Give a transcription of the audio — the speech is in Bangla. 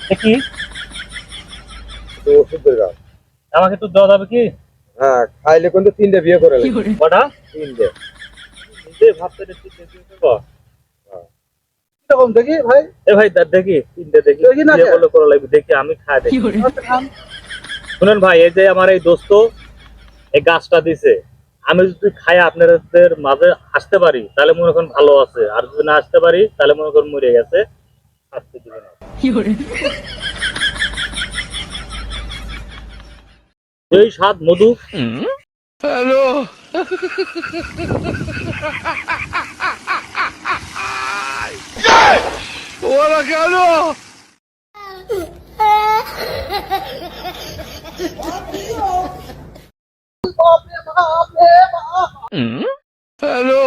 দেখি তো ওষুধের গাছ। আমাকে একটু দেওয়া যাবে কি? হ্যাঁ, খাইলে কিন্তু 3টে বিয়ে করে লাগবে। কটা? 3টে। নিজে ভাবতে দেখি দেবো। কিরকম দেখি ভাই? এ ভাই দেখি তিনটে দেখি দেখি না বিয়ে কে? করলে করা লাগবে দেখি আমি খাই দেখি। আচ্ছা, খান। শুনেন ভাই, এই যে আমার এই দোস্ত এই গাছটা দিছে, আমি যদি খাই আপনাদের মাঝে আসতে পারি তাহলে মনে করেন ভালো আছে, আর যদি না আসতে পারি তাহলে মনে করেন মরে গেছে, আসতে দিবে না। এই স্বাদ মধু। হ্যালো ওরা কেন হ্যালো